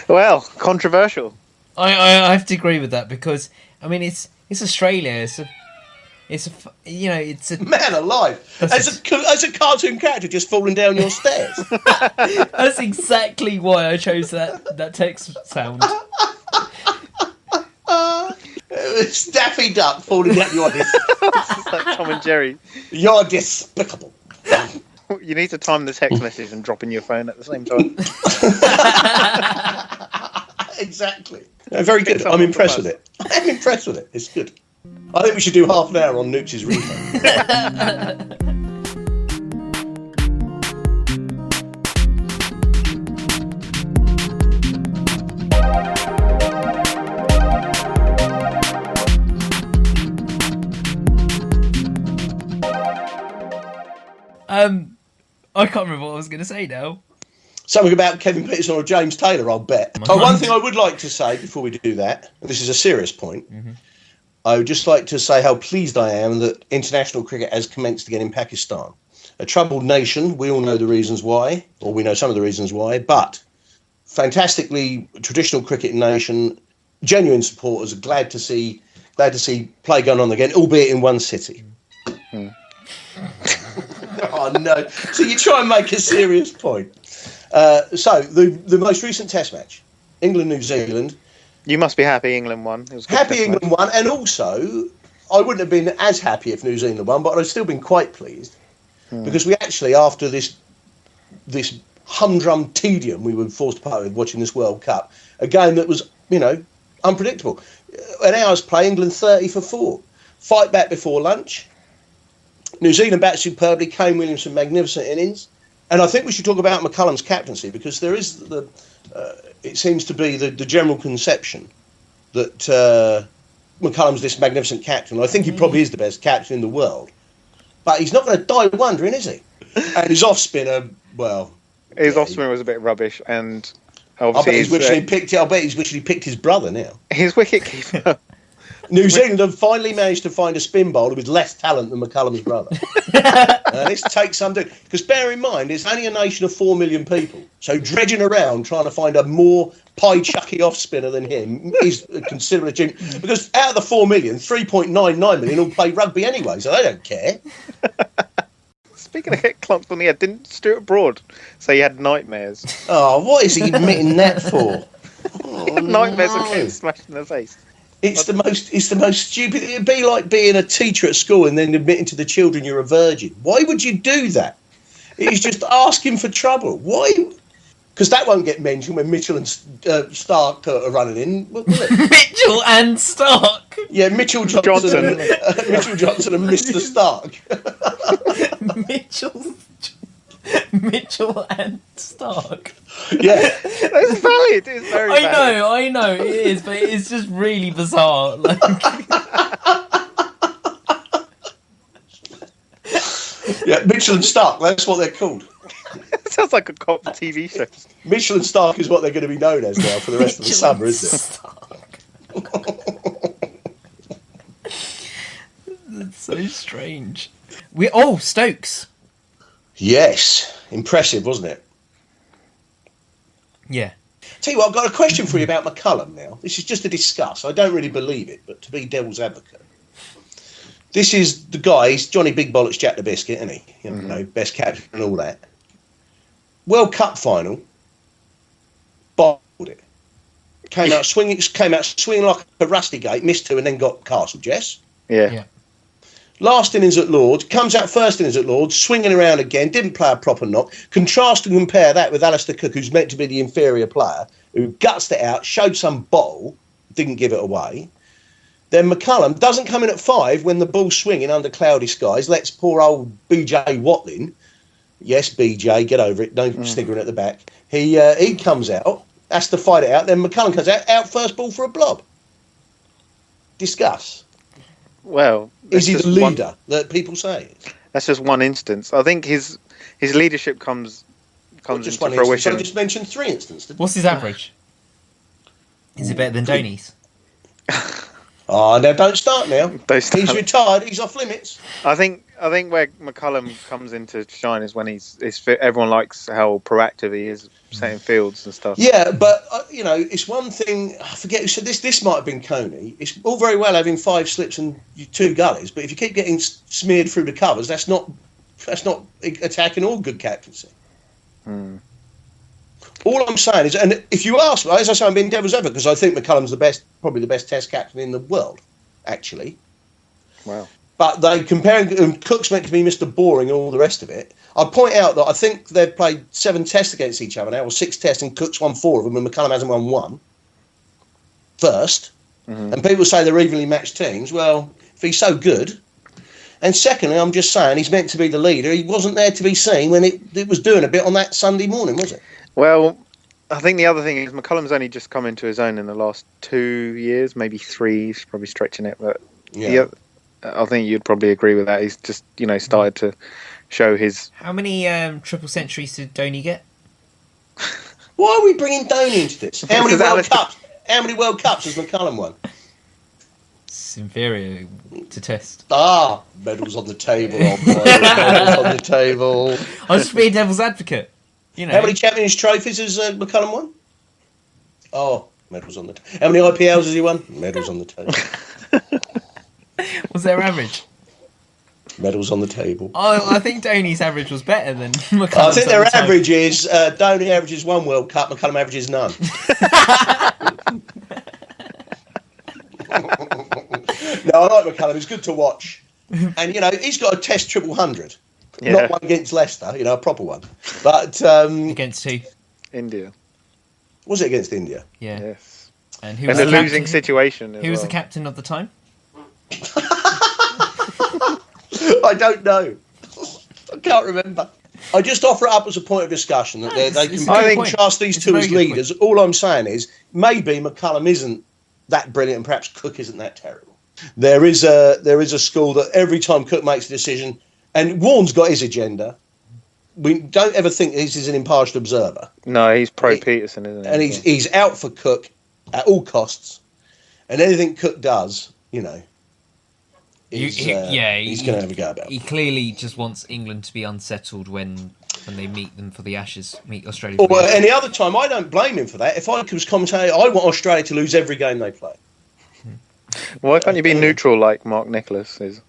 Well, controversial. I have to agree with that because I mean it's Australia. It's a Man alive! As a cartoon character just falling down your stairs. That's exactly why I chose that text sound. It's Daffy Duck falling down your stairs. It's like Tom and Jerry. You're despicable. You need to time the text message and drop in your phone at the same time. Exactly. No, very good. I'm impressed with it. I'm impressed with it. It's good. I think we should do half an hour on Nooch's refund. I can't remember what I was going to say now. Something about Kevin Pietersen or James Taylor, I'll bet. One thing I would like to say before we do that, and this is a serious point, I would just like to say how pleased I am that international cricket has commenced again in Pakistan. A troubled nation, we all know the reasons why, or we know some of the reasons why, but fantastically traditional cricket nation, genuine supporters are glad to see play going on again, albeit in one city. Oh no! So you try and make a serious point. So the most recent Test match, England-New Zealand. You must be happy England won. It was a good Happy Test England match. won, and also I wouldn't have been as happy if New Zealand won, but I'd still been quite pleased because we actually, after this humdrum tedium we were forced to part with watching this World Cup, a game that was unpredictable. An hour's play, England 30 for 4. Fight back before lunch. New Zealand batted superbly. Kane Williamson, magnificent innings. And I think we should talk about McCullum's captaincy because there is it seems to be the general conception that McCullum's this magnificent captain. I think he probably is the best captain in the world. But he's not going to die wondering, is he? And his off-spinner, well... His off-spinner was a bit rubbish, and I bet obviously he's wishing he picked his brother now. his wicket-keeper... New Zealand have finally managed to find a spin bowler with less talent than McCullum's brother. This takes some doing. Because bear in mind, it's only a nation of 4 million people. So dredging around trying to find a more pie-chucky off-spinner than him is a considerable achievement. Because out of the 4 million, 3.99 million all play rugby anyway, so they don't care. Speaking of get clumped on the head, didn't Stuart Broad say he had nightmares? Oh, what is he admitting that for? Nightmares of getting smashed in the face. It's the most stupid. It'd be like being a teacher at school and then admitting to the children you're a virgin. Why would you do that? It's just asking for trouble. Why? Because that won't get mentioned when Mitchell and Stark are running in, will it? Mitchell and Stark. Yeah, Mitchell Johnson. Mitchell Johnson and Mr. Stark. Mitchell and Stark. Yeah, It's valid. It's very valid. I know it is, but it's just really bizarre. Like... yeah, Mitchell and Stark. That's what they're called. It sounds like a cop TV show. Mitchell and Stark is what they're going to be known as now for the rest of the summer, isn't it? That's so strange. Stokes. Yes, impressive, wasn't it? Yeah. Tell you what, I've got a question for you about McCullum now. This is just to discuss. I don't really believe it, but to be devil's advocate. This is the guy, he's Johnny Big Bollocks Jack the Biscuit, isn't he? You know, best captain and all that. World Cup final, bowled it. Came out swinging like a rusty gate, missed 2 and then got castled, yes? Yeah. Last innings at Lords, comes out first innings at Lords, swinging around again, didn't play a proper knock. Contrast and compare that with Alistair Cook, who's meant to be the inferior player, who gutsed it out, showed some bottle, didn't give it away. Then McCullum doesn't come in at 5 when the ball's swinging under cloudy skies, lets poor old BJ Watling, yes, BJ, get over it, no sniggering at the back. He comes out, has to fight it out, then McCullum comes out first ball for a blob. Discuss. Well, is he the leader that people say? That's just one instance. I think his leadership comes into fruition. I just mentioned 3 instances. What's his average? Is it better than Dhoni's? Oh, now don't start now. Don't start. He's retired. He's off limits. I think I think where McCullum comes into shine is when he's fit. Everyone likes how proactive he is setting fields and stuff. Yeah, but it's one thing. I forget who said this. This might have been Coney. It's all very well having 5 slips and 2 gullies, but if you keep getting smeared through the covers, that's not attacking or good captaincy. All I'm saying is, and if you ask, as I say, I'm being devil's advocate because I think McCullum's probably the best Test captain in the world, actually. Wow. But they comparing, and Cook's meant to be Mr. Boring and all the rest of it. I'd point out that I think they've played 7 tests against each other now, or 6 tests, and Cook's won 4 of them, and McCullum hasn't won 1. First. And people say they're evenly matched teams. Well, if he's so good. And secondly, I'm just saying, he's meant to be the leader. He wasn't there to be seen when it was doing a bit on that Sunday morning, was it? Well, I think the other thing is McCullum's only just come into his own in the last 2 years, maybe 3. He's probably stretching it, but I think you'd probably agree with that. He's just, started to show his... How many triple centuries did Dhoni get? Why are we bringing Dhoni into this? How many World Cups has McCullum won? It's inferior to Test. Medals on the table. Medals on the table. I was just being devil's advocate. How many Champions Trophies has McCullum won? Medals on the table. How many IPLs has he won? Medals on the table. What's their average? Medals on the table. I think Dhoni's average was better than McCullum's. I think their average is Dhoni averages 1 World Cup, McCullum averages none. No, I like McCullum. He's good to watch, and he's got a Test 100. Not one against Leicester, a proper one. But against who? India. Was it against India? Yeah. Yes. And who was the losing situation. Who was the captain of the time? I don't know. I can't remember. I just offer it up as a point of discussion that they can contrast these two as leaders. All I'm saying is maybe McCullum isn't that brilliant, and perhaps Cook isn't that terrible. There is a school that every time Cook makes a decision, and Warne's got his agenda. We don't ever think he's an impartial observer. No, he's pro Pietersen, isn't he? And he's out for Cook at all costs, and anything Cook does, he's going to have a go about. He clearly just wants England to be unsettled when they meet them for the Ashes, meet Australia. Or any other time, I don't blame him for that. If I was commentator, I want Australia to lose every game they play. Why can't you be neutral like Mark Nicholas is?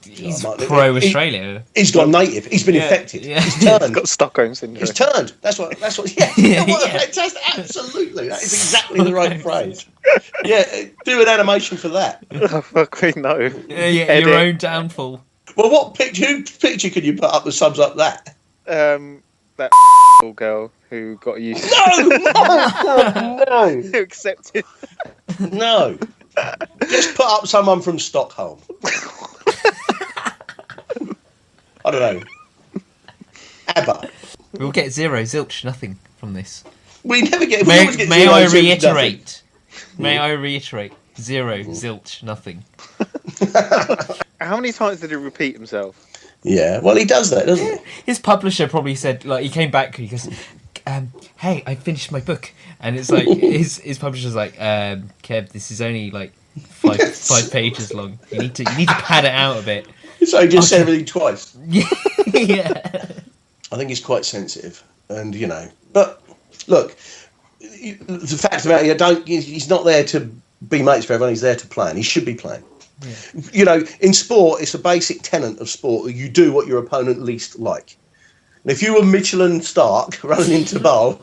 He's pro-Australia. He's gone native. He's been infected. Yeah. He's turned. He's got Stockholm syndrome. He's turned. That's what. Yeah. Fantastic. Absolutely. That is exactly the right phrase. Yeah. Do an animation for that. Oh, fuck me, no. Your own downfall. Well, what picture can you put up that sums up that? That girl who got used. No. Who accepted. No. Just put up someone from Stockholm. I don't know. ABBA. We'll get 0, zilch, nothing from this. We never get. May I reiterate? 0, zilch, nothing. How many times did he repeat himself? Yeah, well, he does that, doesn't he? His publisher probably said, he came back, he goes, hey, I finished my book. And it's like, his publisher's like, Kev, this is only five pages long. You need to pad it out a bit. So he just said everything twice. Yeah. I think he's quite sensitive, and But look, the fact about it, he's not there to be mates for everyone. He's there to plan. He should be playing. Yeah. In sport, it's a basic tenet of sport that you do what your opponent least like. And if you were Michelin Stark running into bowl,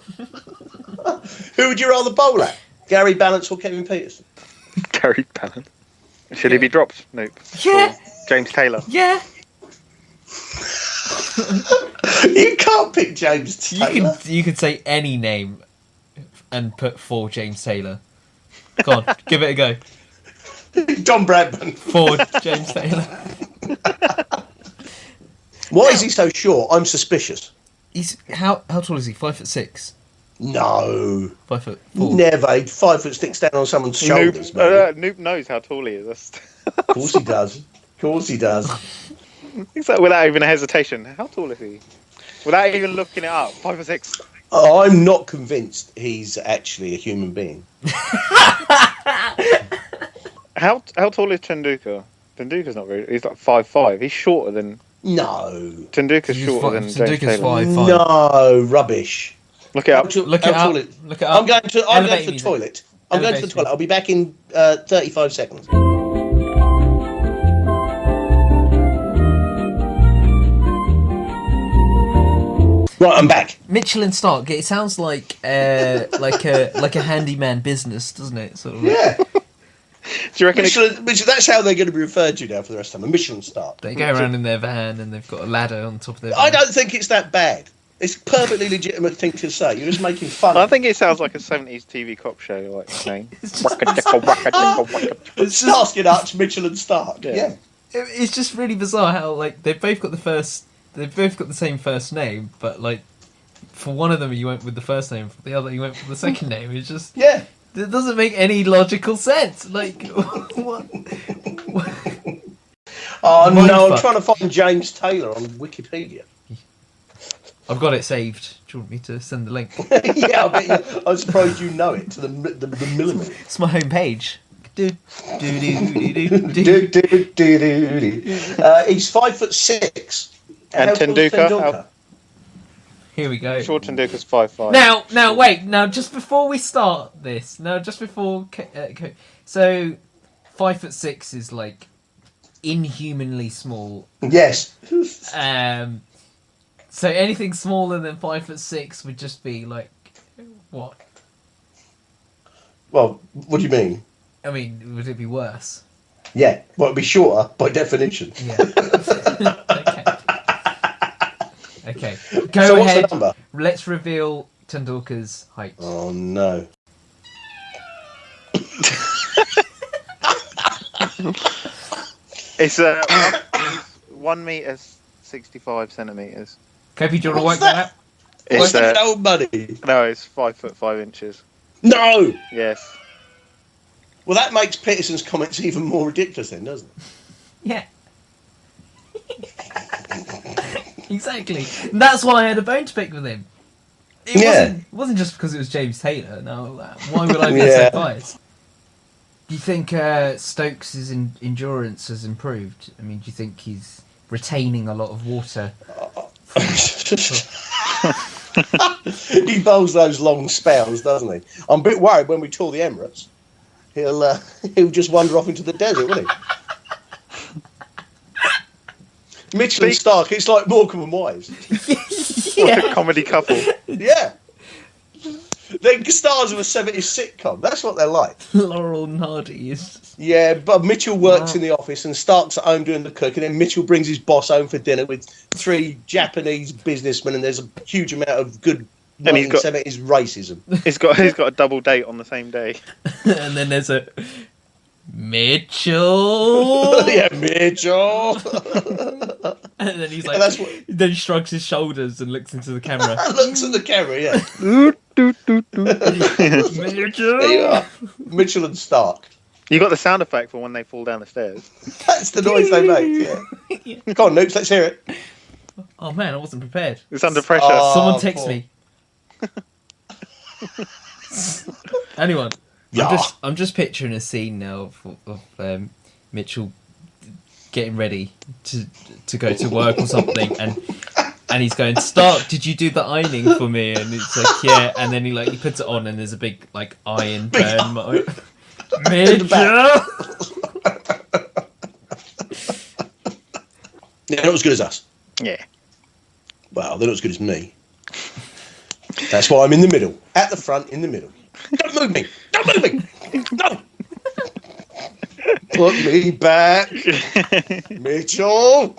who would you rather bowl at? Gary Balance or Kevin Pietersen? Gary Balance. Should he be dropped? Nope. Yeah. Or James Taylor. Yeah. You can't pick James Taylor. You could say any name and put for James Taylor. Go on, give it a go. John Bradman. For James Taylor. Why is he so short? I'm suspicious. He's how tall is he? 5'6". No. 5'4". Never. 5 foot sticks down on someone's shoulders. Noob knows how tall he is. Of course he does. Of course he does. It's like without even a hesitation. How tall is he? Without even looking it up. 5'6". I'm not convinced he's actually a human being. How tall is Tendulkar? Tenduka's not very. He's like 5'5". He's shorter than. No. Tenduka's shorter than James Tenduka's Taylor. 5'5". No, rubbish. Look it up. Look it up. Look it up. I'm going to Elevate the music. toilet. I'm going to the Elevate toilet. I'll be back in 35 seconds. Right, I'm back. Mitchell and Stark. It sounds like like a handyman business, doesn't it? Sort of. Yeah. Do you reckon? Michelin, that's how they're going to be referred to now for the rest of the time. A Michelin star. They go around in their van and they've got a ladder on top of their van. I don't think it's that bad. It's a perfectly legitimate thing to say. You're just making fun. I think it sounds like a 70s TV cop show, like name. It's Starsky Hutch, Michelin Stark. Yeah. It's just really bizarre how like they've both got the same first name, but like for one of them you went with the first name, for the other you went with the second name. It's just Yeah. It doesn't make any logical sense. Like what? Oh Mind no! I'm fuck. trying to find James Taylor on Wikipedia. I've got it saved. Do you want me to send the link? Yeah, I bet you. I'm surprised you know it to the millimetre. It's my home page. He's 5'6". And How tall's Tenduka? Here we go. Sure, Tenduka's 5'5". Now, wait. Now, just before we start this, so 5'6" is like inhumanly small. Yes. So anything smaller than 5'6" would just be like what? Well, what do you mean? I mean, would it be worse? Yeah. Well, it'd be shorter by definition. Yeah. Okay. Go So what's ahead. the number? Let's reveal Tenduka's height. Oh no. It's 1 meter 65 centimeters. Kopi, do you want to What's work that out? What's It's that old money? no, it's 5'5". No. Yes. Well, that makes Peterson's comments even more ridiculous, then, doesn't it? Yeah. Exactly. And that's why I had a bone to pick with him. It wasn't just because it was James Taylor. No, why would I be so biased? Do you think Stokes' endurance has improved? I mean, do you think he's retaining a lot of water? He bowls those long spells, doesn't he? I'm a bit worried when we tour the Emirates. He'll just wander off into the desert, won't he? Mitchell and Stark, it's like Morecambe and Wise. What a comedy couple. Yeah. They're stars of a 70s sitcom. That's what they're like. Laurel and Hardy is... Yeah, but Mitchell works in the office and Stark's at home doing the cooking, and then Mitchell brings his boss home for dinner with 3 Japanese businessmen, and there's a huge amount of good 1970s racism. He's got a double date on the same day. And then there's a... Mitchell! Yeah, Mitchell! And then he's like... And that's what... Then he shrugs his shoulders and looks into the camera. Looks at the camera, yeah. Mitchell! There you are. Mitchell and Stark. You got the sound effect for when they fall down the stairs. That's the noise they make, yeah. Come on, Noops, let's hear it. Oh man, I wasn't prepared. It's under pressure. Oh, Someone text poor. me. Anyone? Yeah. I'm just picturing a scene now of Mitchell getting ready to go to work or something, and he's going, Stark, did you do the ironing for me? And it's like, yeah, and then he puts it on, and there's a big iron burn mark. Mitchell. They're not as good as us. Yeah. Well, they're not as good as me. That's why I'm in the middle. At the front, in the middle. Don't move me! Don't move me! No! Put me back! Mitchell!